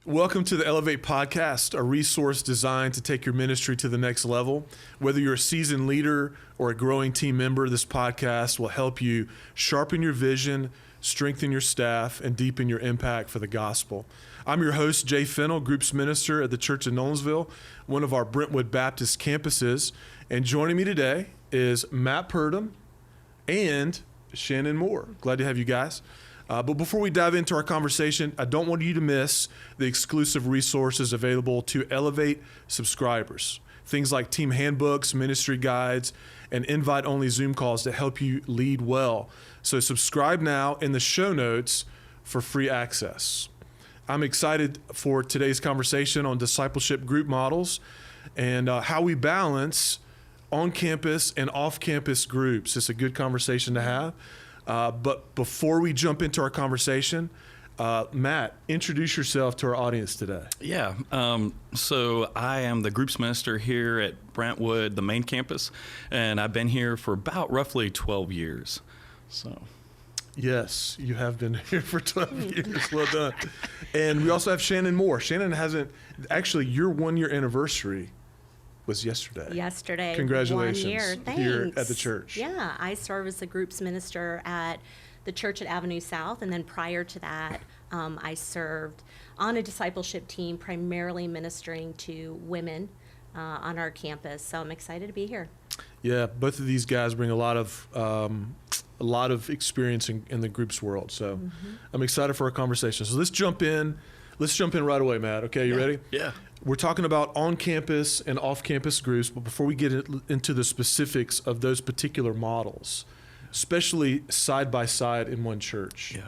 Welcome to the Elevate Podcast, a resource designed to take your ministry to the next level. Whether you're a seasoned leader or a growing team member, this podcast will help you sharpen your vision, strengthen your staff, and deepen your impact for the gospel. I'm your host, Jay Fennell, Groups Minister at the Church of Nolensville, one of our Brentwood Baptist campuses. And joining me today is Matt Purdom and Shannon Moore. Glad to have you guys. But before we dive into our conversation, I don't want you to miss the exclusive resources available to Elevate subscribers. Things like team handbooks, ministry guides, and invite-only Zoom calls to help you lead well. So subscribe now in the show notes for free access. I'm excited for today's conversation on discipleship group models and how we balance on-campus and off-campus groups. It's a good conversation to have. But before we jump into our conversation, Matt, introduce yourself to our audience today. Yeah, so I am the groups minister here at Brentwood, the main campus, and I've been here for about roughly 12 years. So, yes, you have been here for 12 years. Well done. And we also have Shannon Moore. Shannon hasn't, actually, your 1 year anniversary was yesterday. Congratulations. 1 year. Thanks. Here at the church. Yeah, I serve as the groups minister at the church at Avenue South, and then prior to that, I served on a discipleship team, primarily ministering to women on our campus. So I'm excited to be here. Yeah, both of these guys bring a lot of experience in the groups world. So I'm excited for our conversation. So let's jump in. Let's jump in right away, Matt. Okay, you ready? Yeah. We're talking about on-campus and off-campus groups, but before we get into the specifics of those particular models, especially side by side in one church,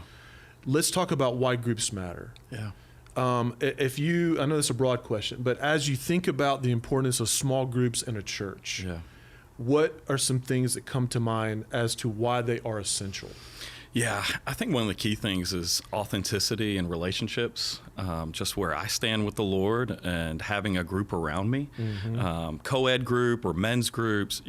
let's talk about why groups matter. Yeah. I know that's a broad question, but as you think about the importance of small groups in a church, what are some things that come to mind as to why they are essential? Yeah, I think one of the key things is authenticity in relationships, just where I stand with the Lord and having a group around me, co-ed group or men's groups,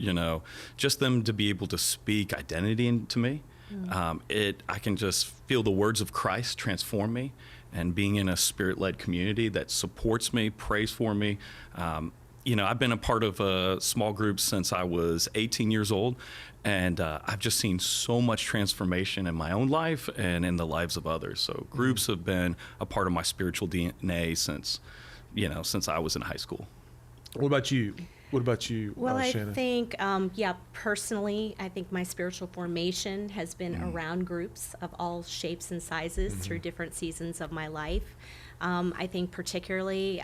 just them to be able to speak identity into me. I can just feel the words of Christ transform me, and being in a spirit-led community that supports me, prays for me. I've been a part of a small group since I was 18 years old, and I've just seen so much transformation in my own life and in the lives of others. So groups have been a part of my spiritual DNA since I was in high school. What about you? Well, Shannon? I think, personally, I think my spiritual formation has been around groups of all shapes and sizes through different seasons of my life. I think particularly,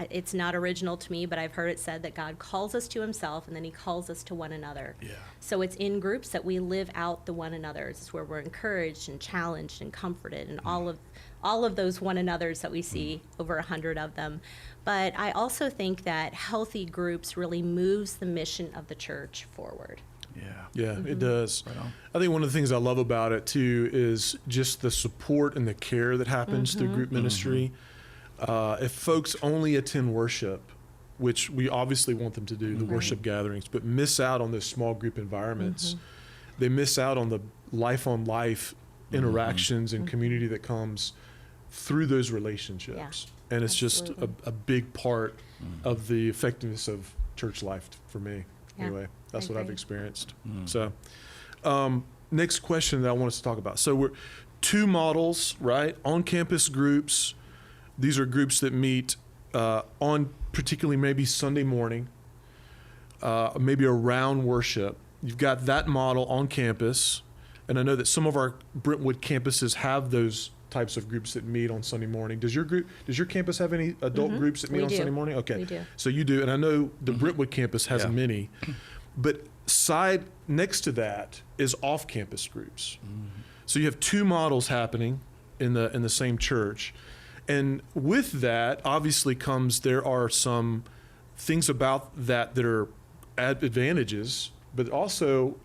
it's not original to me, but I've heard it said that God calls us to himself and then he calls us to one another. Yeah. So it's in groups that we live out the one another's. It's where we're encouraged and challenged and comforted and all of those one another's that we see, over 100 of them. But I also think that healthy groups really moves the mission of the church forward. Yeah, it does. Right on. I think one of the things I love about it too is just the support and the care that happens through group ministry. If folks only attend worship, which we obviously want them to do, the worship gatherings, but miss out on those small group environments, they miss out on the life-on-life interactions and community that comes through those relationships. Yeah, and it's absolutely. Just a big part of the effectiveness of church life for me. Yeah, anyway, that's what I've experienced. So next question that I want us to talk about. So we're two models, right? On-campus groups. These are groups that meet on particularly maybe Sunday morning, maybe around worship. You've got that model on campus, and I know that some of our Brentwood campuses have those types of groups that meet on Sunday morning. Does your campus have any adult groups that meet on Sunday morning? Okay, we do. So you do, and I know the Brentwood campus has many, but next to that is off-campus groups. So you have two models happening in the same church. And with that, obviously there are some things about that are advantages, but also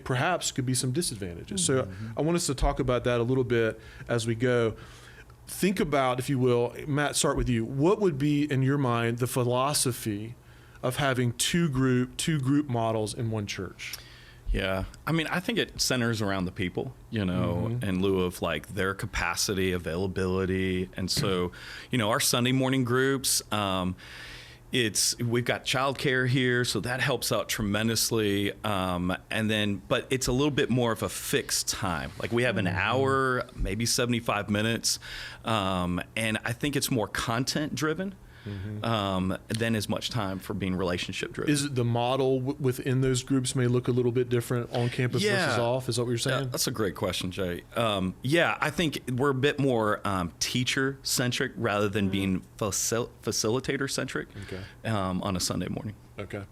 perhaps could be some disadvantages. So I want us to talk about that a little bit as we go. Think about, if you will, Matt, start with you. What would be, in your mind, the philosophy of having two group models in one church? Yeah. I mean, I think it centers around the people, in lieu of like their capacity, availability. And so, our Sunday morning groups, we've got childcare here, so that helps out tremendously. But it's a little bit more of a fixed time. Like we have an hour, maybe 75 minutes. And I think it's more content driven. Than as much time for being relationship driven. Is it the model within those groups may look a little bit different on campus versus off? Is that what you're saying? That's a great question, Jay. I think we're a bit more teacher centric rather than being facilitator centric on a Sunday morning. Okay.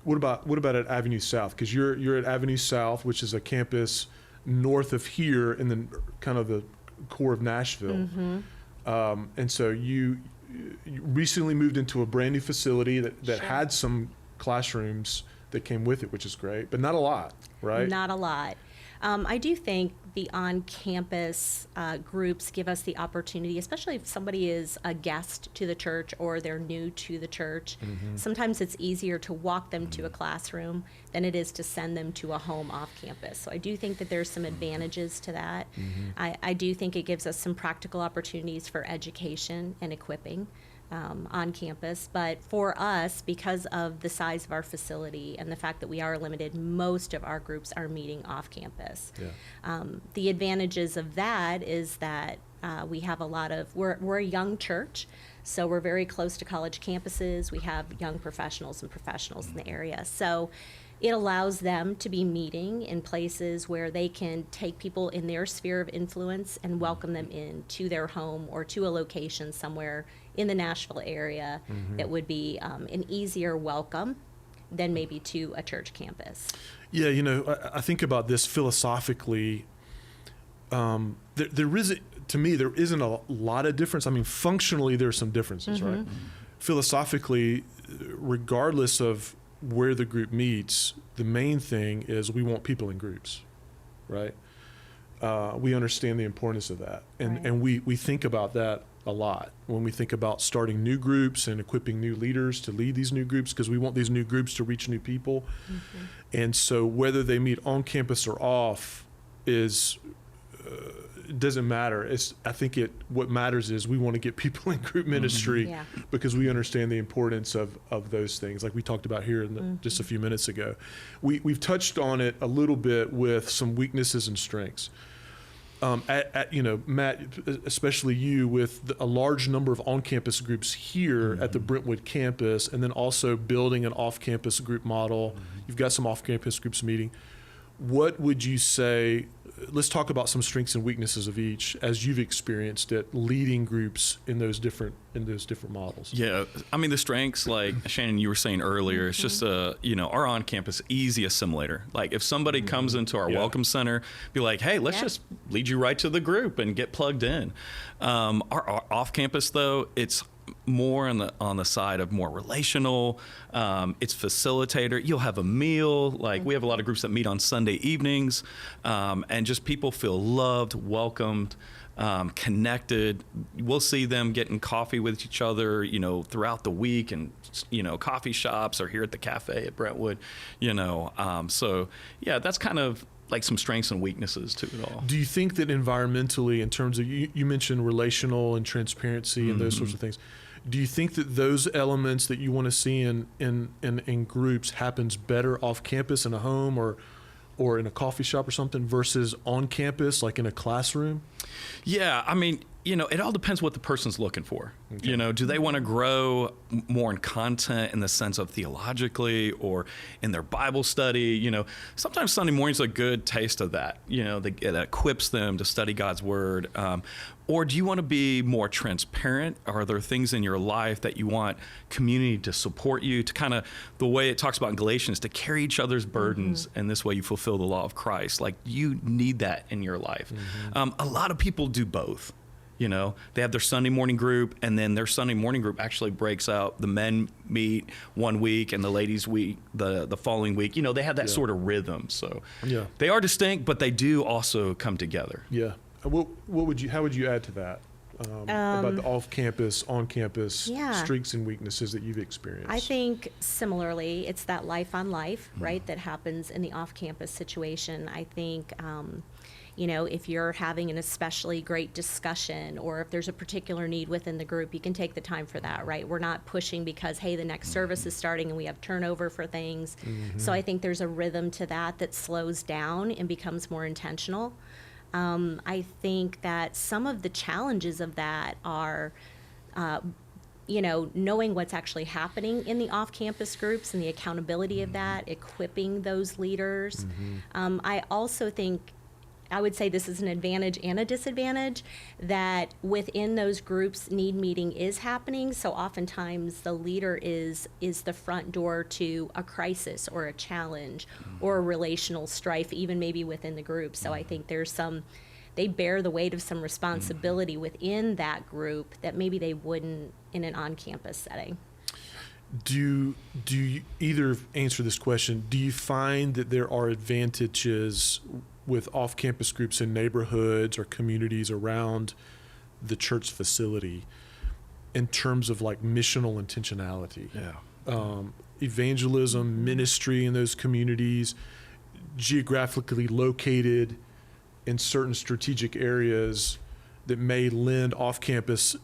What about at Avenue South? Because you're at Avenue South, which is a campus north of here in the kind of the core of Nashville, and so you recently moved into a brand new facility that had some classrooms that came with it, which is great, but not a lot, right? Not a lot. I do think the on-campus groups give us the opportunity, especially if somebody is a guest to the church or they're new to the church. Sometimes it's easier to walk them to a classroom than it is to send them to a home off campus. So I do think that there's some advantages to that. I do think it gives us some practical opportunities for education and equipping on campus. But for us, because of the size of our facility and the fact that we are limited, most of our groups are meeting off campus. The advantages of that is that we have we're a young church, so we're very close to college campuses. We have young professionals and professionals in the area. So it allows them to be meeting in places where they can take people in their sphere of influence and welcome them in to their home or to a location somewhere in the Nashville area that would be an easier welcome than maybe to a church campus. Yeah, I think about this philosophically. There isn't a lot of difference. I mean, functionally, there's some differences, right? Philosophically, regardless of where the group meets, the main thing is we want people in groups, right? We understand the importance of that, and we think about that a lot when we think about starting new groups and equipping new leaders to lead these new groups, because we want these new groups to reach new people. And so whether they meet on campus or off it doesn't matter. I think what matters is we want to get people in group ministry because we understand the importance of those things, like we talked about here just a few minutes ago. We've touched on it a little bit with some weaknesses and strengths. Matt, especially you, with a large number of on-campus groups here at the Brentwood campus, and then also building an off-campus group model. You've got some off-campus groups meeting. What would you say? Let's talk about some strengths and weaknesses of each as you've experienced it, leading groups in those different models. Yeah, I mean the strengths, like Shannon, you were saying earlier, it's just our on-campus easy assimilator. Like if somebody comes into our welcome center, be like, hey, let's just lead you right to the group and get plugged in. Our off-campus though, it's more on the side of more relational. It's facilitator. You'll have a meal. Like we have a lot of groups that meet on Sunday evenings, and just people feel loved, welcomed, connected. We'll see them getting coffee with each other, throughout the week, and coffee shops or here at the cafe at Brentwood. So yeah, that's kind of like some strengths and weaknesses to it all. Do you think that environmentally, in terms of you mentioned relational and transparency and those sorts of things, do you think that those elements that you want to see in groups happens better off campus in a home or in a coffee shop or something versus on campus, like in a classroom? Yeah, I mean, it all depends what the person's looking for. Okay. Do they want to grow more in content in the sense of theologically or in their Bible study? Sometimes Sunday morning's a good taste of that. That equips them to study God's word. Or do you want to be more transparent? Are there things in your life that you want community to support you, to kind of, the way it talks about in Galatians, to carry each other's burdens, and this way you fulfill the law of Christ? Like, you need that in your life. A lot of people do both. They have their Sunday morning group, and then their Sunday morning group actually breaks out. The men meet one week and the ladies week the following week. They have that sort of rhythm. So they are distinct, but they do also come together. Yeah. How would you add to that? about the off-campus, on-campus Yeah. strengths and weaknesses that you've experienced? I think similarly, it's that life on life, right, that happens in the off-campus situation. I think, if you're having an especially great discussion, or if there's a particular need within the group, you can take the time for that, right? We're not pushing because, hey, the next service is starting and we have turnover for things. So I think there's a rhythm to that slows down and becomes more intentional. I think that some of the challenges of that are, knowing what's actually happening in the off-campus groups and the accountability of that, equipping those leaders. I also think, I would say this is an advantage and a disadvantage, that within those groups, need meeting is happening. So oftentimes the leader is the front door to a crisis or a challenge or a relational strife, even maybe within the group. So I think they bear the weight of some responsibility within that group that maybe they wouldn't in an on-campus setting. Do you either answer this question? Do you find that there are advantages with off-campus groups in neighborhoods or communities around the church facility in terms of like missional intentionality? Yeah. Evangelism, ministry in those communities, geographically located in certain strategic areas that may lend off-campus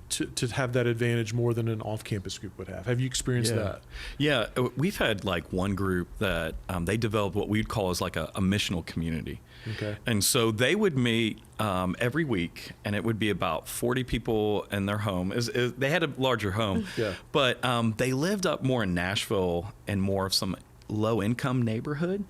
to have that advantage more than an off-campus group would have. Have you experienced that? Yeah, we've had like one group that they developed what we'd call as like a missional community. Okay. And so they would meet every week, and it would be about 40 people in their home. They had a larger home, but they lived up more in Nashville and more of some low-income neighborhood.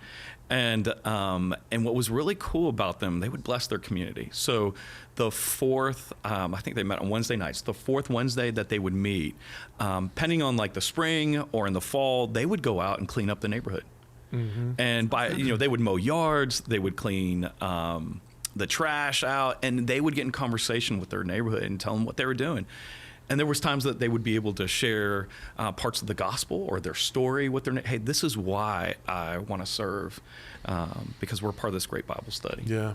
And what was really cool about them, they would bless their community. So the fourth, I think they met on Wednesday nights, the fourth Wednesday that they would meet, depending on like the spring or in the fall, they would go out and clean up the neighborhood. And they would mow yards, they would clean the trash out, and they would get in conversation with their neighborhood and tell them what they were doing. And there was times that they would be able to share parts of the gospel or their story with their, hey, this is why I want to serve, because we're part of this great Bible study. Yeah.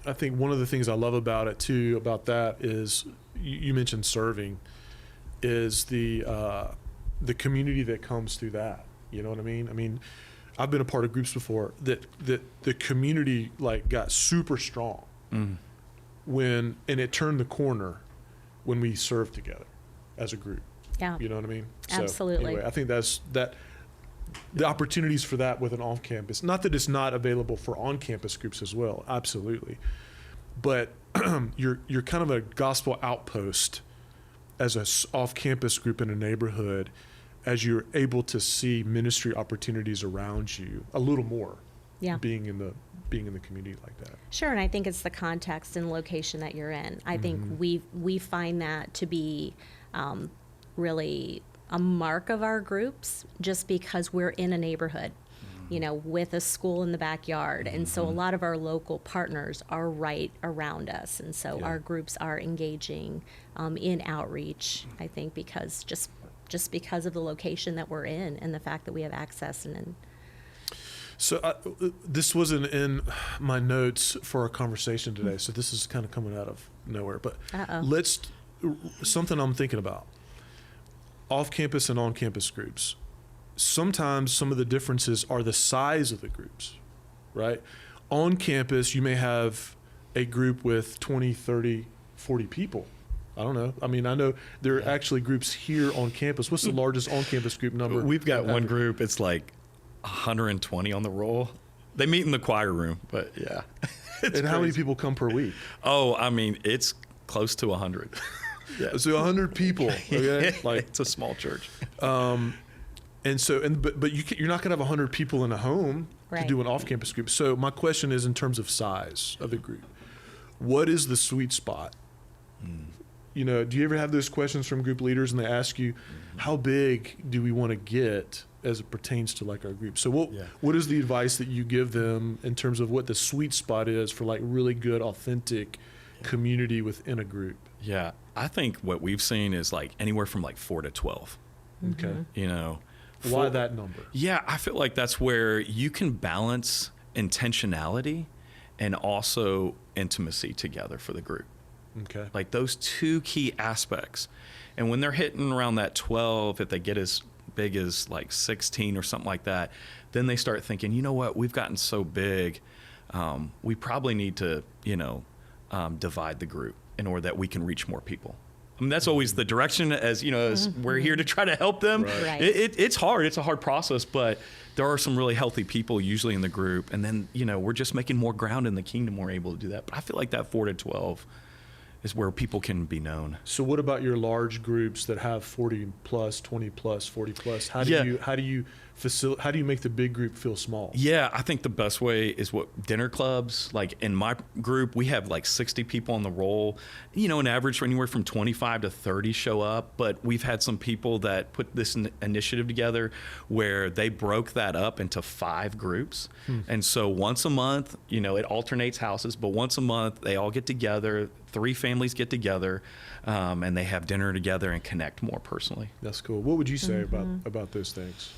I think one of the things I love about it too, about that is, you mentioned serving, is the community that comes through that. You know what I mean? I mean, I've been a part of groups before that the community like got super strong and it turned the corner when we served together as a group. Yeah. You know what I mean? Absolutely. So anyway, I think that the opportunities for that with an off-campus, not that it's not available for on-campus groups as well, absolutely. But you're kind of a gospel outpost as a off-campus group in a neighborhood, as you're able to see ministry opportunities around you a little more. Yeah. Being in the community like that. Sure, and I think it's the context and location that you're in. I think we find that to be really a mark of our groups, just because we're in a neighborhood, with a school in the backyard. And so a lot of our local partners are right around us. And so our groups are engaging in outreach, I think, because just because of the location that we're in and the fact that we have access and So this wasn't in my notes for our conversation today, so this is kind of coming out of nowhere. But something I'm thinking about, off-campus and on-campus groups. Sometimes some of the differences are the size of the groups, right? On campus, you may have a group with 20, 30, 40 people. I don't know. I mean, I know there are actually groups here on campus. What's the largest on-campus group number? We've got one group, it's like 120 on the roll. They meet in the choir room, but yeah. And crazy. how many people come per week? Oh, I mean, it's close to 100. Yeah. So 100 people. Okay, like it's a small church. And so, but you're not going to have 100 people in a home to do an off-campus group. So my question is, in terms of size of the group, what is the sweet spot? Do you ever have those questions from group leaders and they ask you, how big do we want to get as it pertains to like our group? So what is the advice that you give them in terms of what the sweet spot is for like really good, authentic community within a group? Yeah, I think what we've seen is like anywhere from like 4 to 12. Okay. Why that number? Yeah, I feel like that's where you can balance intentionality and also intimacy together for the group. Okay. Like those two key aspects. And when they're hitting around that 12, if they get as big as like 16 or something like that, then they start thinking, you know what, we've gotten so big, we probably need to, divide the group in order that we can reach more people. I mean, that's always the direction, as as we're here to try to help them. Right. It's hard. It's a hard process, but there are some really healthy people usually in the group. And then, we're just making more ground in the kingdom. We're able to do that. But I feel like that 4 to 12 is where people can be known. So what about your large groups that have 40 plus, 20 plus, 40 plus? How do you make the big group feel small? Yeah, I think the best way is what dinner clubs. Like in my group, we have like 60 people on the roll. An average anywhere from 25 to 30 show up. But we've had some people that put this initiative together where they broke that up into 5 groups. And so once a month, it alternates houses, but once a month they all get together. 3 families get together, and they have dinner together and connect more personally. That's cool. What would you say about those things?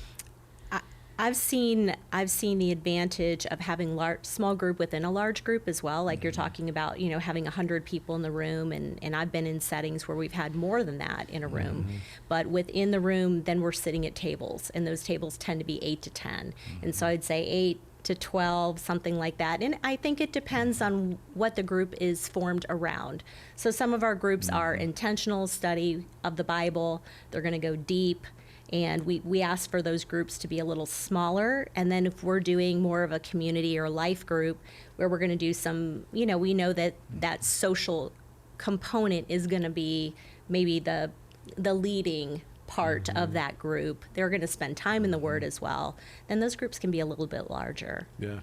I've seen the advantage of having small group within a large group as well. Like you're talking about, having 100 people in the room, and I've been in settings where we've had more than that in a room. But within the room, then we're sitting at tables, and those tables tend to be 8 to 10. And so I'd say 8 to 12, something like that. And I think it depends on what the group is formed around. So some of our groups are intentional study of the Bible. They're going to go deep. And we ask for those groups to be a little smaller. And then if we're doing more of a community or life group where we're going to do some, we know that social component is going to be maybe the leading part of that group. They're going to spend time in the Word as well. Then those groups can be a little bit larger. Yeah.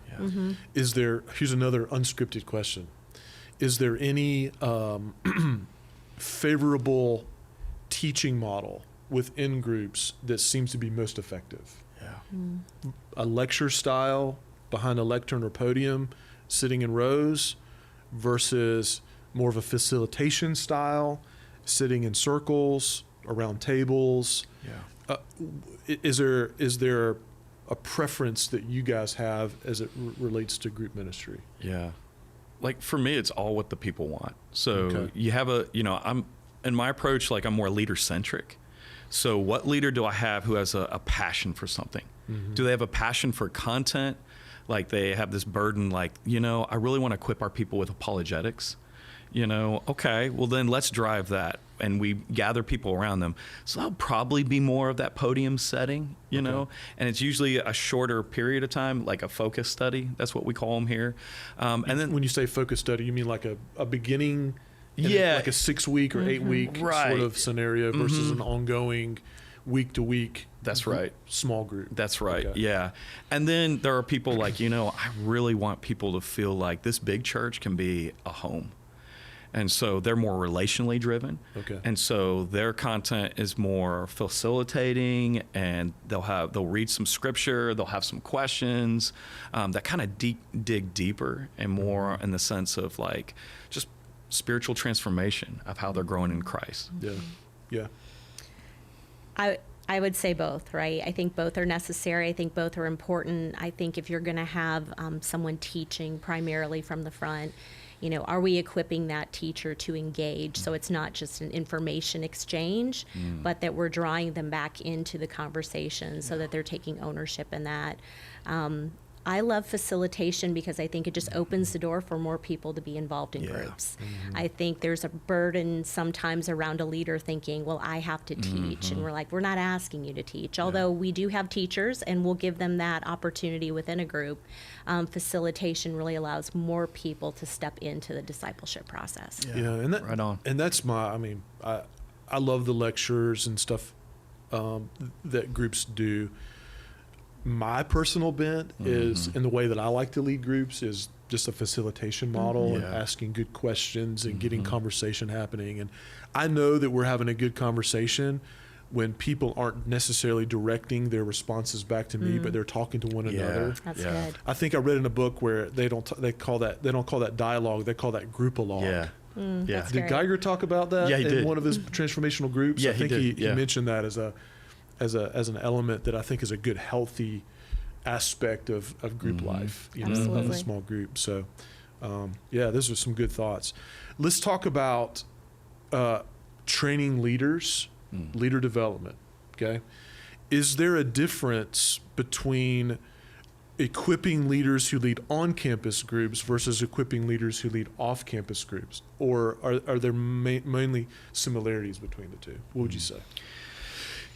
Here's another unscripted question. Is there any favorable teaching model within groups that seems to be most effective? Yeah. A lecture style behind a lectern or podium, sitting in rows, versus more of a facilitation style, sitting in circles, around tables. Yeah. Is there a preference that you guys have as it relates to group ministry? Yeah. Like for me, it's all what the people want. So you have I'm in my approach, like I'm more leader centric. So what leader do I have who has a passion for something? Do they have a passion for content? Like they have this burden, like, I really want to equip our people with apologetics. Okay, well then let's drive that. And we gather people around them. So that'll probably be more of that podium setting, know, and it's usually a shorter period of time, like a focus study. That's what we call them here. And then when you say focus study, you mean like a beginning, like a 6-week or 8-week sort of scenario versus an ongoing week to week. That's right. Small group. That's right. Okay. Yeah. And then there are people like, I really want people to feel like this big church can be a home. And so they're more relationally driven. Okay. And so their content is more facilitating, and they'll read some scripture, they'll have some questions that kind of dig deeper and more in the sense of like just spiritual transformation of how they're growing in Christ. Yeah. Yeah. I would say both, right? I think both are necessary. I think both are important. I think if you're going to have someone teaching primarily from the front, are we equipping that teacher to engage? So it's not just an information exchange, but that we're drawing them back into the conversation so that they're taking ownership in that. I love facilitation because I think it just opens the door for more people to be involved in groups. I think there's a burden sometimes around a leader thinking, well, I have to teach. And we're like, we're not asking you to teach. Although we do have teachers and we'll give them that opportunity within a group. Facilitation really allows more people to step into the discipleship process. Yeah, and that, right on. And that's I love the lectures and stuff that groups do. My personal bent is, in the way that I like to lead groups, is just a facilitation model and asking good questions and getting conversation happening. And I know that we're having a good conversation when people aren't necessarily directing their responses back to me, but they're talking to one another. That's good. I think I read in a book where they don't call that dialogue, they call that group-a-log. Yeah. Did Geiger talk about that in did. one of his transformational groups? Yeah, I think he mentioned that as an element that I think is a good, healthy aspect of group life, of a small group. So Those are some good thoughts. Let's talk about training leaders, leader development. Okay, is there a difference between equipping leaders who lead on-campus groups versus equipping leaders who lead off-campus groups, or are there mainly similarities between the two? What would you say?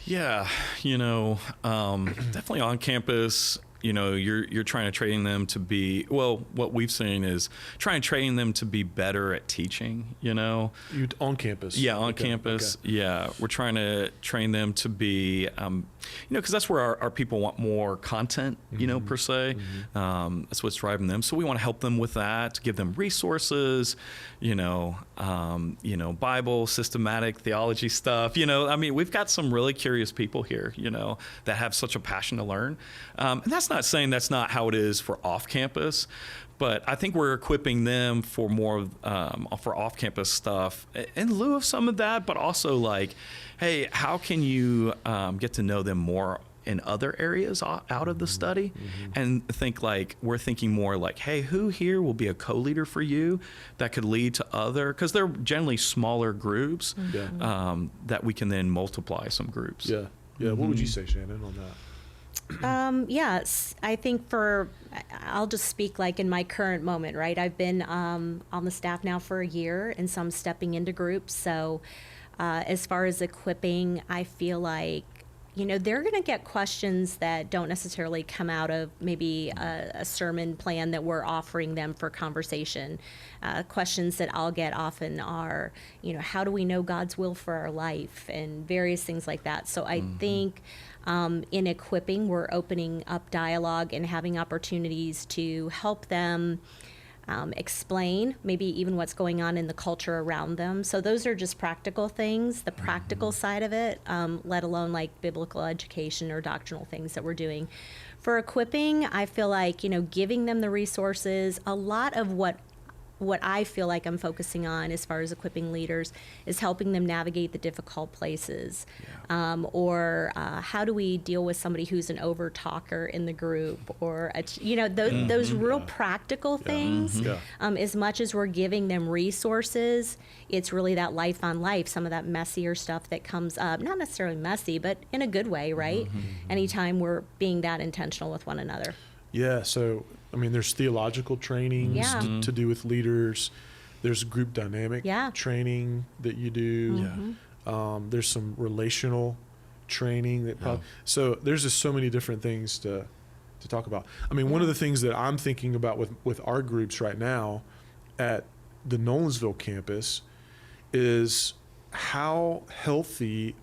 Yeah, definitely on campus. You're trying to train them to be, what we've seen is trying to train them to be better at teaching, You on campus? Yeah, on campus. Okay. Yeah, we're trying to train them to be, because that's where our people want more content, per se. That's what's driving them. So we want to help them with that, to give them resources, Bible, systematic theology stuff. We've got some really curious people here, that have such a passion to learn. And that's not saying that's not how it is for off campus, but I think we're equipping them for more for off campus stuff in lieu of some of that, but also like, hey, how can you get to know them more in other areas out of the study? And we're thinking more like, hey, who here will be a co-leader for you that could lead to other, because they're generally smaller groups that we can then multiply some groups. What would you say, Shannon, on that? Yes, I think I'll just speak like in my current moment, right? I've been on the staff now for a year, and so I'm stepping into groups. So as far as equipping, I feel like, they're going to get questions that don't necessarily come out of maybe a sermon plan that we're offering them for conversation. Questions that I'll get often are, how do we know God's will for our life, and various things like that. So I think in equipping, we're opening up dialogue and having opportunities to help them explain maybe even what's going on in the culture around them. So those are just practical things, the practical side of it, let alone like biblical education or doctrinal things that we're doing. For equipping, I feel like, giving them the resources, a lot of what I feel like I'm focusing on as far as equipping leaders is helping them navigate the difficult places. Or how do we deal with somebody who's an over talker in the group, or those real practical things. As much as we're giving them resources, it's really that life on life, some of that messier stuff that comes up, not necessarily messy, but in a good way, right? Anytime we're being that intentional with one another. So there's theological trainings to do with leaders. There's group dynamic training that you do. There's some relational training that so there's just so many different things to talk about. One of the things that I'm thinking about with our groups right now at the Nolensville campus is how healthy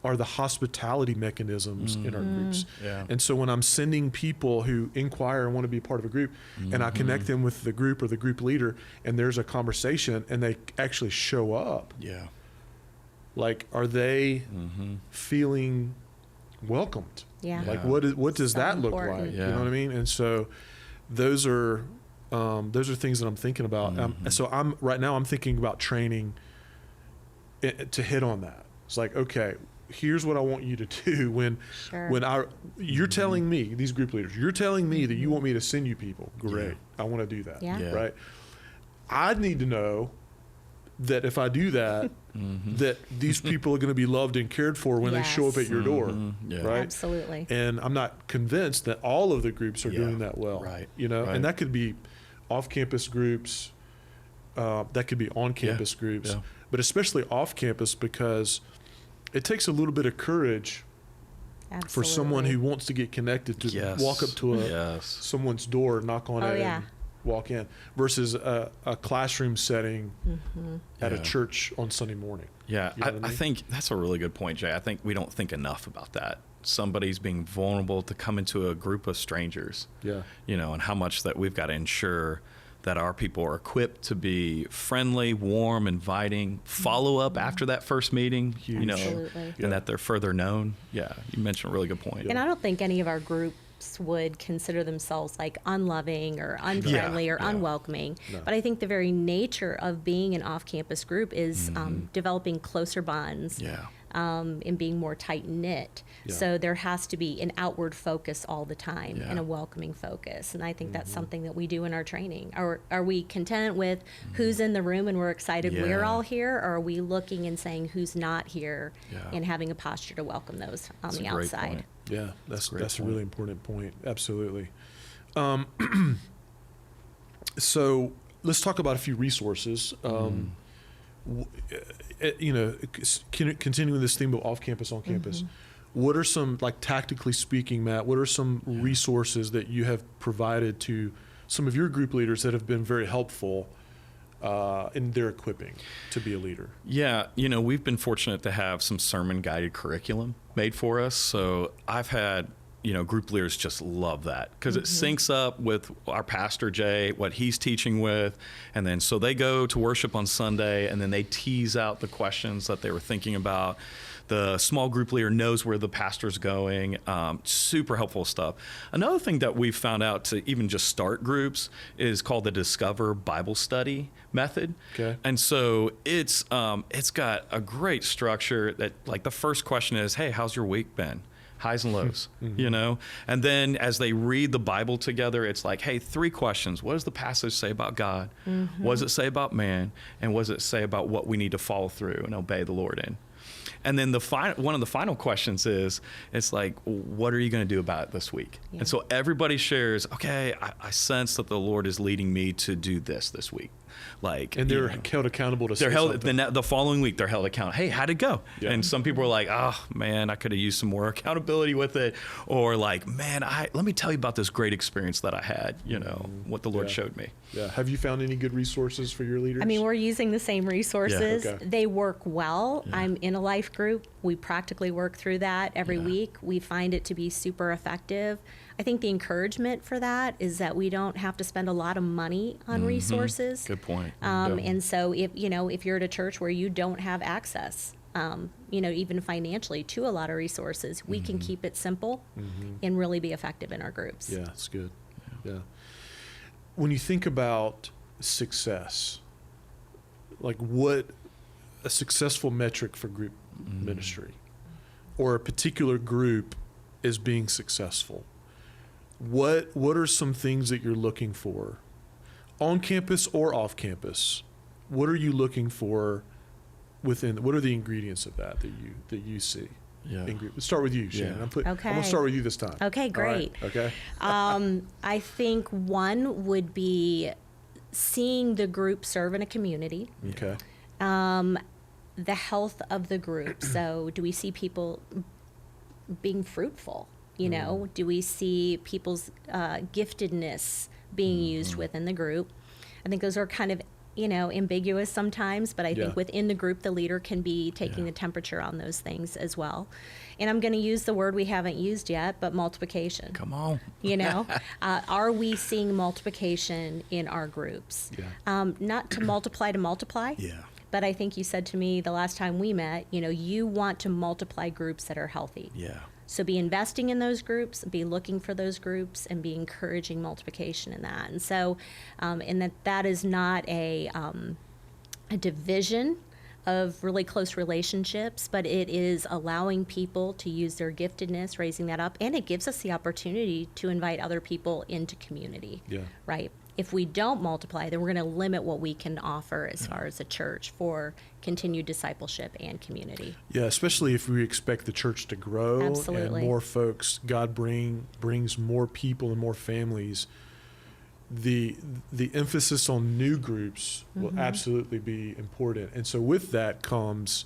are the hospitality mechanisms in our groups. And so when I'm sending people who inquire and want to be part of a group, and I connect them with the group or the group leader, and there's a conversation and they actually show up. Like, are they feeling welcomed? Like, what does that look like? You know what I mean? And so those are things that I'm thinking about. So I'm thinking about training to hit on that. It's like, okay, here's what I want you to do when you're telling me, these group leaders, you're telling me that you want me to send you people. Great. I want to do that. Right. I need to know that if I do that, that these people are going to be loved and cared for when they show up at your door. Right. Absolutely. And I'm not convinced that all of the groups are doing that well. And that could be off-campus groups. That could be on-campus groups, but especially off-campus, because it takes a little bit of courage for someone who wants to get connected to walk up to someone's door, knock on it, and walk in, versus a classroom setting at a church on Sunday morning. I think that's a really good point, Jay. I think we don't think enough about that. Somebody's being vulnerable to come into a group of strangers, and how much that we've got to ensure that our people are equipped to be friendly, warm, inviting, follow up after that first meeting, and that they're further known. You mentioned a really good point. And I don't think any of our groups would consider themselves like unloving or unfriendly or unwelcoming. But I think the very nature of being an off-campus group is developing closer bonds. and being more tight-knit. Yeah. So there has to be an outward focus all the time Yeah. and a welcoming focus. And I think that's something that we do in our training. Are we content with who's in the room and we're excited we're Yeah. all here? Or are we looking and saying who's not here Yeah. and having a posture to welcome those on That's the a great outside? point. Yeah, that's Great a point. really important point. Absolutely. So let's talk about a few resources. Continuing this theme of off campus, on campus. What are some, like tactically speaking, Matt? What are some resources that you have provided to some of your group leaders that have been very helpful in their equipping to be a leader? Yeah, we've been fortunate to have some sermon guided curriculum made for us. So I've had, group leaders just love that because it syncs up with our pastor, Jay, what he's teaching with. And then so they go to worship on Sunday and then they tease out the questions that they were thinking about. The small group leader knows where the pastor's going. Super helpful stuff. Another thing that we've found out to even just start groups is called the Discover Bible Study method. Okay. And so it's got a great structure that, like, the first question is, hey, how's your week been? Highs and lows, And then as they read the Bible together, it's like, hey, 3 questions. What does the passage say about God? What does it say about man? And what does it say about what we need to follow through and obey the Lord in? And then one of the final questions is, it's like, what are you going to do about it this week? Yeah. And so everybody shares, okay, I sense that the Lord is leading me to do this week. Like, And they're held accountable to they're say held something. the following week. They're held accountable. Hey, how'd it go? Yeah. And some people are like, oh man, I could have used some more accountability with it, or like, man, let me tell you about this great experience that I had. What the Lord Yeah. showed me. Yeah. Have you found any good resources for your leaders? I mean, we're using the same resources. Okay. They work well. Yeah. I'm in a life group. We practically work through that every Yeah. week. We find it to be super effective. I think the encouragement for that is that we don't have to spend a lot of money on resources. Good point. And so if you're at a church where you don't have access, even financially to a lot of resources, we can keep it simple and really be effective in our groups. Yeah, it's good. Yeah. When you think about success, like what a successful metric for group ministry or a particular group is being successful, what are some things that you're looking for on campus or off campus? What are you looking for within, what are the ingredients of that you see? Yeah. Let's start with you, Shannon. Yeah. I'm going to Okay. start with you this time. Okay, All right? great. Okay. I think one would be seeing the group serve in a community. Okay. The health of the group. So do we see people being fruitful? Do we see people's giftedness being used within the group? I think those are kind of, ambiguous sometimes, but I Yeah. think within the group, the leader can be taking the temperature on those things as well. And I'm going to use the word we haven't used yet, but multiplication. Come on. Are we seeing multiplication in our groups? Yeah. Not to multiply, Yeah. but I think you said to me the last time we met, you want to multiply groups that are healthy. Yeah. So be investing in those groups, be looking for those groups, and be encouraging multiplication in that. And so, and that is not a division of really close relationships, but it is allowing people to use their giftedness, raising that up, and it gives us the opportunity to invite other people into community. Yeah. Right? If we don't multiply, then we're going to limit what we can offer as far as a church for continued discipleship and community. Yeah, especially if we expect the church to grow Absolutely. and more folks, God brings more people and more families. The emphasis on new groups will absolutely be important. And so with that comes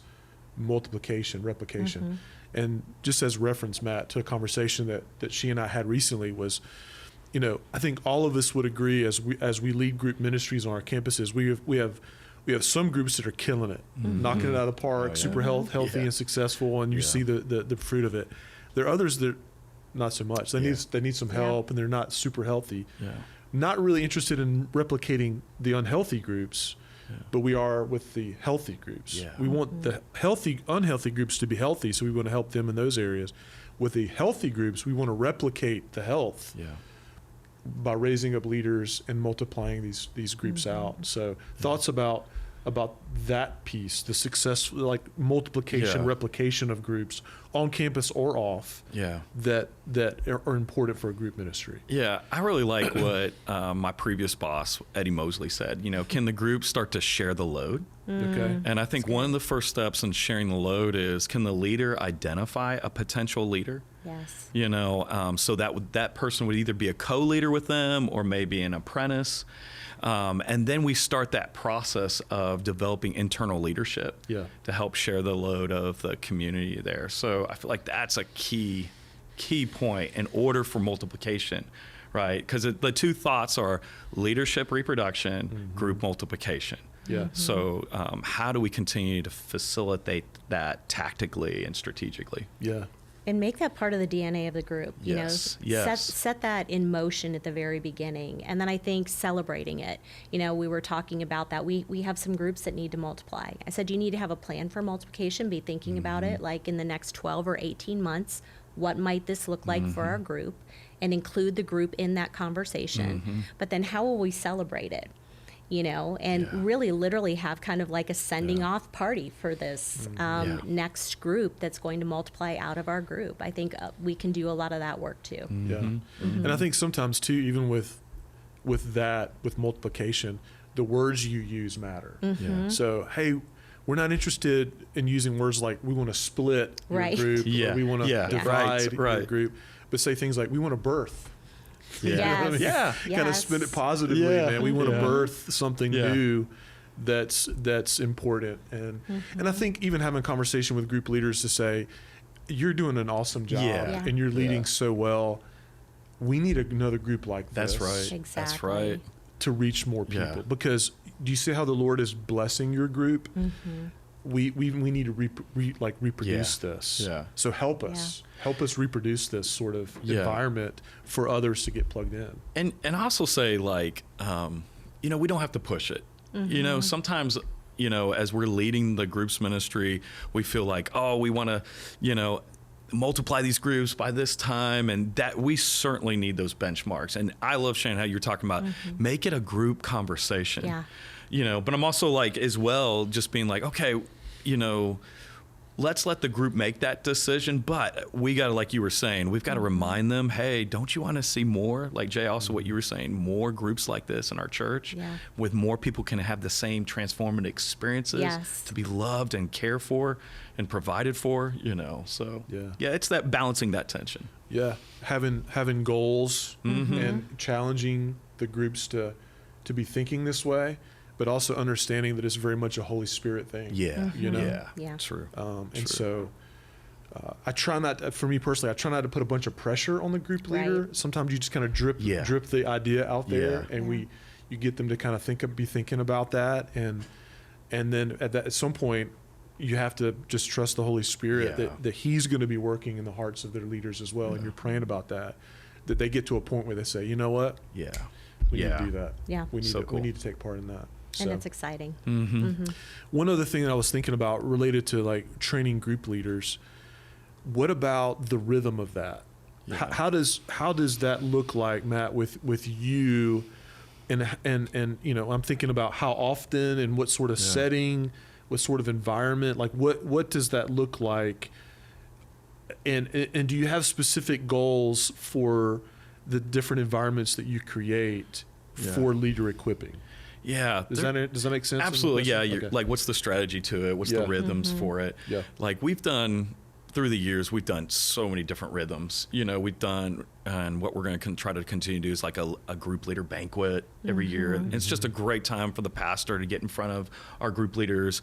multiplication, replication. And just as reference, Matt, to a conversation that she and I had recently was, I think all of us would agree as we lead group ministries on our campuses, we have some groups that are killing it, knocking it out of the park, Oh, yeah. super healthy Yeah. and successful, and you Yeah. see the fruit of it. There are others that not so much. They need some help, and they're not super healthy. Yeah. Not really interested in replicating the unhealthy groups, but we are with the healthy groups. Yeah. We want the unhealthy groups to be healthy, so we want to help them in those areas. With the healthy groups, we want to replicate the health Yeah. by raising up leaders and multiplying these groups out. So thoughts about about that piece, the success, like multiplication, Yeah. replication of groups on campus or off, Yeah. that are important for a group ministry. Yeah, I really like what my previous boss, Eddie Mosley, said. Can the group start to share the load? Okay. And I think one of the first steps in sharing the load is, can the leader identify a potential leader? Yes. So that person would either be a co-leader with them or maybe an apprentice. And then we start that process of developing internal leadership to help share the load of the community there. So I feel like that's a key point in order for multiplication, right? Because the two thoughts are leadership reproduction, group multiplication. Yeah. So how do we continue to facilitate that tactically and strategically? Yeah. And make that part of the DNA of the group. Yes. Set that in motion at the very beginning. And then I think celebrating it. We were talking about that. We have some groups that need to multiply. I said, you need to have a plan for multiplication, be thinking about it, like in the next 12 or 18 months, what might this look like for our group, and include the group in that conversation. But then how will we celebrate it? Really literally have kind of like a sending off party for this next group that's going to multiply out of our group. I think we can do a lot of that work too. Yeah. And I think sometimes too, even with multiplication, the words you use matter. Yeah. So, hey, we're not interested in using words like we want to split your Right. group, or we want to divide Right. your group, but say things like we want to birth. Yes. Yeah. Kind of spin it positively, man. We want to birth something new that's important. And I think even having a conversation with group leaders to say, you're doing an awesome job and you're leading so well. We need another group like this. That's right. Exactly. That's right. To reach more people. Yeah. Because do you see how the Lord is blessing your group? We need to reproduce this. Yeah. So help us reproduce this sort of environment for others to get plugged in. And I also say, like, we don't have to push it. Sometimes, as we're leading the groups ministry, we feel like, oh, we want to, multiply these groups by this time, and that we certainly need those benchmarks. And I love, Shannon, how you're talking about make it a group conversation. Yeah. But I'm also like, as well, just being like, okay, let's let the group make that decision. But we got to, like you were saying, we've got to remind them, hey, don't you want to see more? Like, Jay, also what you were saying, more groups like this in our church with more people can have the same transformative experiences to be loved and cared for and provided for, So, it's that balancing that tension. Yeah. Having goals and challenging the groups to be thinking this way, but also understanding that it's very much a Holy Spirit thing. Yeah. Yeah. True. And so I try not, for me personally, I try not to put a bunch of pressure on the group leader. Right. Sometimes you just kind of drip the idea out there, and you get them to kind of be thinking about that, and then at some point you have to just trust the Holy Spirit that He's going to be working in the hearts of their leaders as well, and you're praying about that they get to a point where they say, you know what, we need to do that. Yeah. We need to take part in that. And it's exciting. One other thing that I was thinking about related to like training group leaders, what about the rhythm of that? How does that look like, Matt, with you? And I'm thinking about how often and what sort of setting, what sort of environment, like what does that look like? And do you have specific goals for the different environments that you create for leader equipping? Yeah. Does that make sense? Absolutely. Yeah. Okay. Like, what's the strategy to it? What's the rhythms for it? Yeah. Like, through the years, we've done so many different rhythms. We've done, and what we're going to try to continue to do is like a group leader banquet every year. And it's just a great time for the pastor to get in front of our group leaders,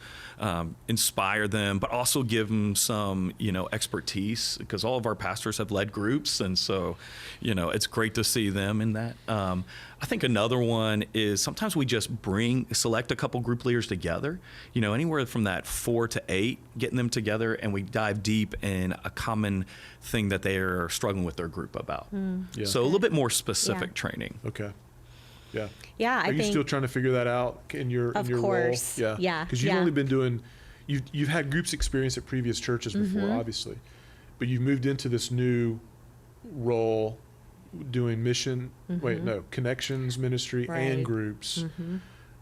inspire them, but also give them some, expertise, because all of our pastors have led groups. And so, it's great to see them in that. I think another one is sometimes we just select a couple group leaders together, anywhere from that 4 to 8, getting them together, and we dive deep in a common thing that they are struggling with their group about. So a little bit more specific training. Okay. Yeah. Yeah. Are you still trying to figure that out in your role? course. Yeah. Yeah. Because you've only been doing, you've had groups experience at previous churches before, obviously, but you've moved into this new role doing connections ministry and groups.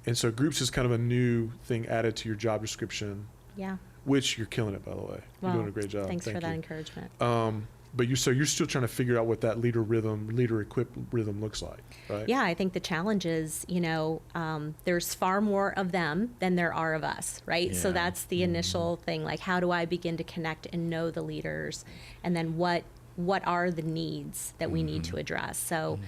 And so groups is kind of a new thing added to your job description, Yeah. which you're killing it, by the way. You're Well, doing a great job. Thanks Thank for that you. encouragement. But you're still trying to figure out what that leader equip rhythm looks like, right? Yeah, I think the challenge is, there's far more of them than there are of us, right? So Yeah. that's the initial thing. Like, how do I begin to connect and know the leaders? And then what are the needs that we need to address? So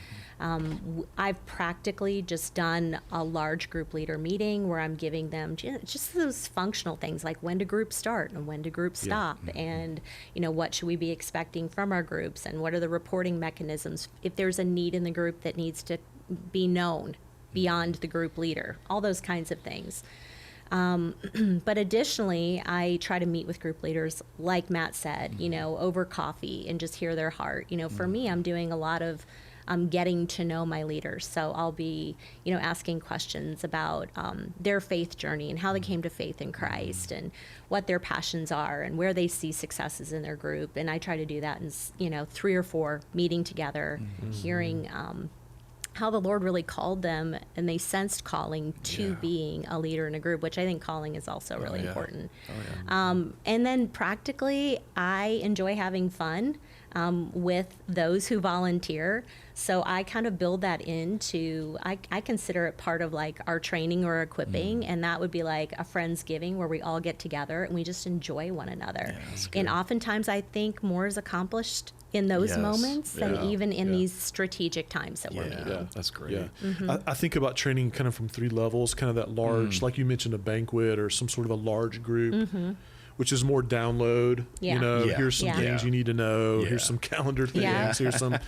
I've practically just done a large group leader meeting where I'm giving them just those functional things, like when do groups start and when do groups stop, and what should we be expecting from our groups, and what are the reporting mechanisms if there's a need in the group that needs to be known beyond the group leader, all those kinds of things. But additionally, I try to meet with group leaders, like Matt said, over coffee and just hear their heart. For me, I'm doing a lot of getting to know my leaders. So I'll be, asking questions about their faith journey and how they came to faith in Christ and what their passions are and where they see successes in their group. And I try to do that in, 3 or 4 meeting together, hearing how the Lord really called them, and they sensed calling to being a leader in a group, which I think calling is also really important. And then practically, I enjoy having fun with those who volunteer. So I kind of build that into, I consider it part of like our training or equipping, and that would be like a Friendsgiving where we all get together and we just enjoy one another. And oftentimes I think more is accomplished in those moments than even in these strategic times that we're meeting. Yeah, that's great. Yeah. I think about training kind of from 3 levels, kind of that large, like you mentioned, a banquet or some sort of a large group, which is more download. Yeah. Here's some things you need to know. Yeah. Here's some calendar things. Yeah. Here's some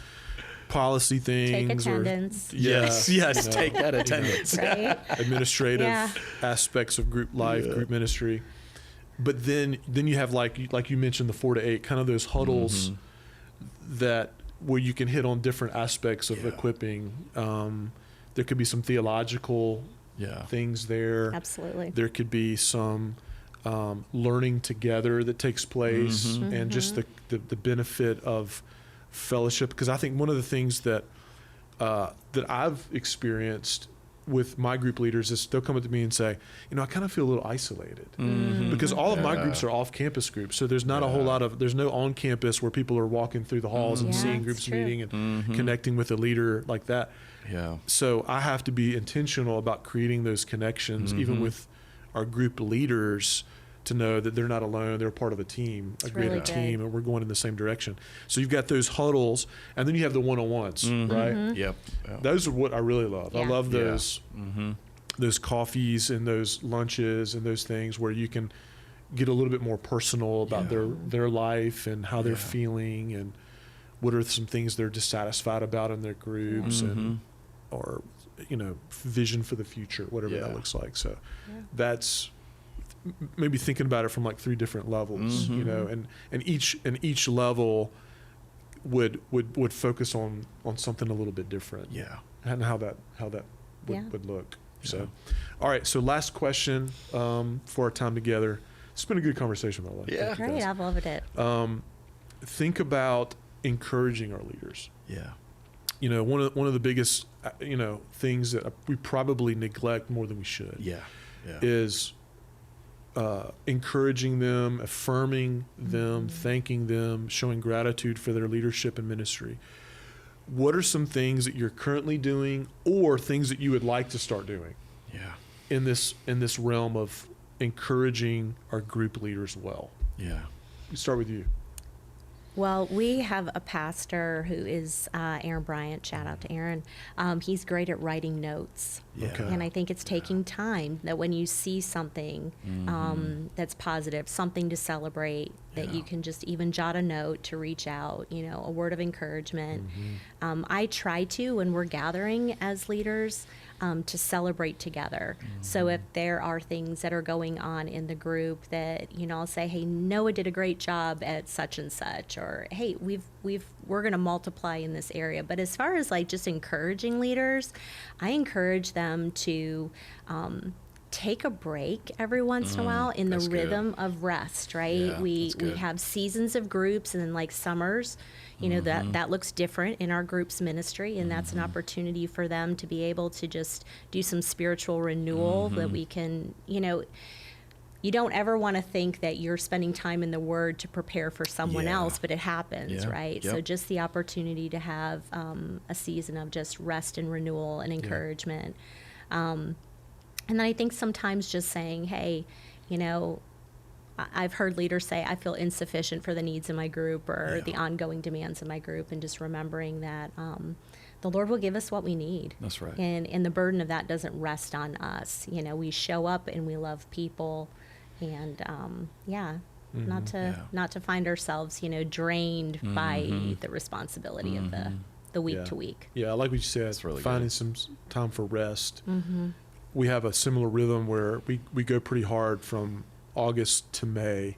policy things. Take attendance. Yes, take that attendance. Right? Administrative Yeah. aspects of group life, group ministry. But then you have like you mentioned, the 4 to 8, kind of those huddles that where you can hit on different aspects of equipping. There could be some theological things there. Absolutely. There could be some learning together that takes place, and just the benefit of fellowship. Because I think one of the things that I've experienced with my group leaders is they'll come up to me and say, I kind of feel a little isolated because all of my groups are off-campus groups. So there's not a whole lot of, there's no on-campus where people are walking through the halls and seeing that's groups true. meeting and connecting with a leader like that. Yeah. So I have to be intentional about creating those connections, even with our group leaders, to know that they're not alone. They're part of a team, a greater really team, good. and we're going in the same direction. So you've got those huddles, and then you have the one-on-ones, right? Yep. Those are what I really love. I Yeah. love those coffees and those lunches and those things where you can get a little bit more personal about their life and how they're feeling and what are some things they're dissatisfied about in their groups and or vision for the future, whatever that looks like. So that's maybe thinking about it from like 3 different levels, and each level would focus on something a little bit different. Yeah. And how that would look. So, all right. So last question for our time together. It's been a good conversation, by the way. Yeah. Thank you, Great, guys. I've loved it. Think about encouraging our leaders. Yeah. One of the biggest things that we probably neglect more than we should. Yeah. Is encouraging them, affirming them, thanking them, showing gratitude for their leadership and ministry. What are some things that you're currently doing or things that you would like to start doing in this realm of encouraging our group leaders well? Yeah. Let's start with you. Well, we have a pastor who is Aaron Bryant. Shout out to Aaron. He's great at writing notes. Yeah. Okay. And I think it's taking time that when you see something that's positive, something to celebrate, that you can just even jot a note to reach out, a word of encouragement. I try to, when we're gathering as leaders, to celebrate together. So if there are things that are going on in the group that, I'll say, hey, Noah did a great job at such and such, or hey, we're going to multiply in this area. But as far as like just encouraging leaders, I encourage them to take a break every once in a while in the that's good. rhythm of rest, right? Yeah, we that's good. have seasons of groups, and then like summers, you know, that looks different in our group's ministry, and that's an opportunity for them to be able to just do some spiritual renewal that we can, you know, you don't ever want to think that you're spending time in the Word to prepare for someone Yeah. else, but it happens, Yeah. right? Yep. So just the opportunity to have a season of just rest and renewal and encouragement. And then I think sometimes just saying, hey, you know, I've heard leaders say, I feel insufficient for the needs of my group or the ongoing demands of my group, and just remembering that the Lord will give us what we need. That's right. And the burden of that doesn't rest on us. You know, we show up and we love people, and not to find ourselves, you know, drained by the responsibility of the week to week. Yeah, like what you said, really finding good. some time for rest. We have a similar rhythm where we go pretty hard from August to May.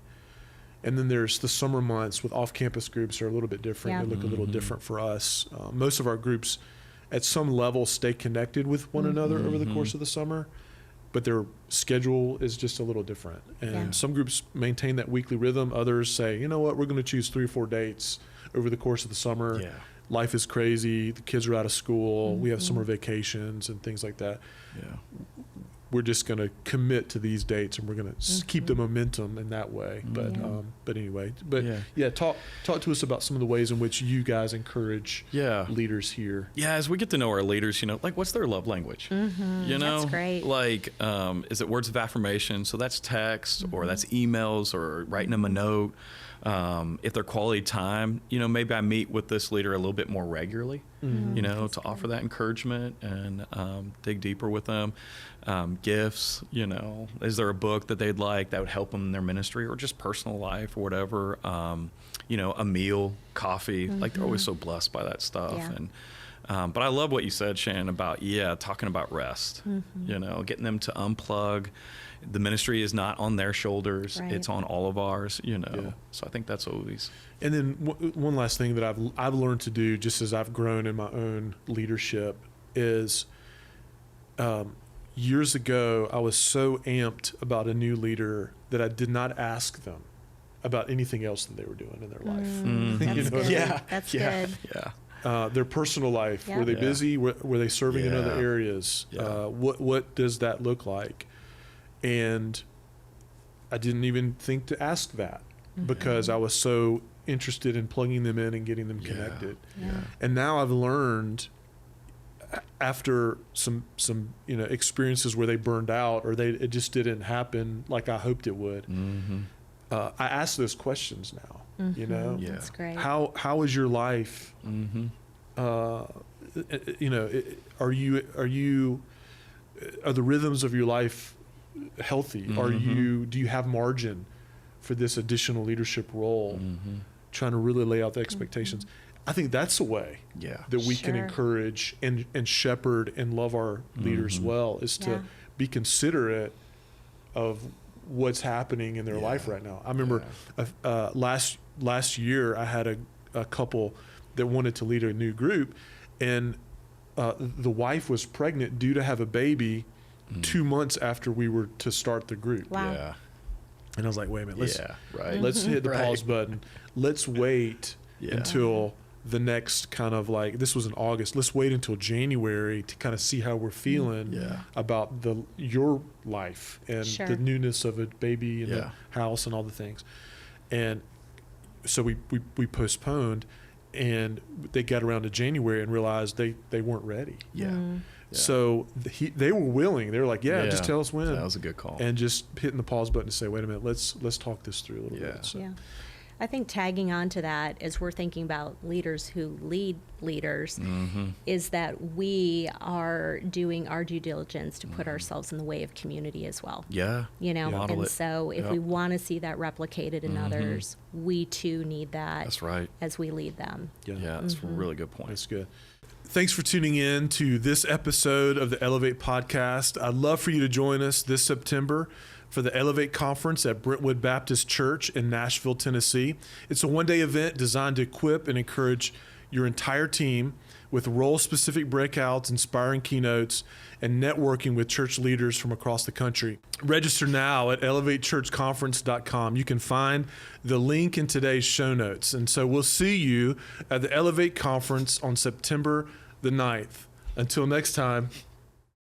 And then there's the summer months with off-campus groups are a little bit different. Yeah. They look a little different for us. Most of our groups at some level stay connected with one another over the course of the summer, but their schedule is just a little different. And Yeah. some groups maintain that weekly rhythm. Others say, you know what, we're going to choose 3 or 4 dates over the course of the summer. Yeah. Life is crazy. The kids are out of school. We have summer vacations and things like that. Yeah. We're just going to commit to these dates, and we're going to keep the momentum in that way. But anyway, talk to us about some of the ways in which you guys encourage leaders here. Yeah, as we get to know our leaders, you know, like, what's their love language? You know, That's great. Like, is it words of affirmation? So that's text, or that's emails, or writing them a note. If they're quality time, you know, maybe I meet with this leader a little bit more regularly, you know, to offer that encouragement and dig deeper with them. Gifts, you know, is there a book that they'd like that would help them in their ministry or just personal life or whatever? You know, a meal, coffee, like they're always so blessed by that stuff. Yeah. And but I love what you said, Shannon, about talking about rest, you know, getting them to unplug. The ministry is not on their shoulders. Right. It's on all of ours, you know. Yeah. So I think that's always. And then one last thing that I've learned to do, just as I've grown in my own leadership, is years ago I was so amped about a new leader that I did not ask them about anything else that they were doing in their life. That's You know what I good. mean? That's Yeah. good. Yeah. Their personal life. Yeah. Were they Yeah. busy? Were they serving in other Yeah. areas? Yeah. What does that look like? And I didn't even think to ask that because I was so interested in plugging them in and getting them connected. Yeah. And now I've learned, after some you know experiences where they burned out or it just didn't happen like I hoped it would. I ask those questions now. You know, Yeah. That's great. how is your life? You know, are the rhythms of your life healthy? Do you have margin for this additional leadership role? Trying to really lay out the expectations. I think that's a way that we can Sure. encourage and shepherd and love our leaders well, is Yeah. to be considerate of what's happening in their life right now. I remember last year I had a couple that wanted to lead a new group, and the wife was pregnant due to have a baby 2 months after we were to start the group. Wow. Yeah. And I was like, wait a minute, let's hit the Right. pause button. Let's wait until the next kind of like, this was in August, let's wait until January to kind of see how we're feeling about your life and Sure. the newness of a baby in the Yeah. house and all the things. And so we postponed, and they got around to January and realized they weren't ready. Yeah. So they were willing. They were like, just tell us when. That was a good call. And just hitting the pause button to say, wait a minute, let's talk this through a little Yeah. bit. So. Yeah. I think tagging on to that, as we're thinking about leaders who lead leaders, is that we are doing our due diligence to put ourselves in the way of community as well. Yeah. You know, Model and it. so if we want to see that replicated in others, we too need that That's right. as we lead them. Yeah, that's a really good point. That's good. Thanks for tuning in to this episode of the Elevate podcast. I'd love for you to join us this September for the Elevate Conference at Brentwood Baptist Church in Nashville, Tennessee. It's a one-day event designed to equip and encourage your entire team with role-specific breakouts, inspiring keynotes, and networking with church leaders from across the country. Register now at elevatechurchconference.com. You can find the link in today's show notes. And so we'll see you at the Elevate Conference on September the 9th. Until next time,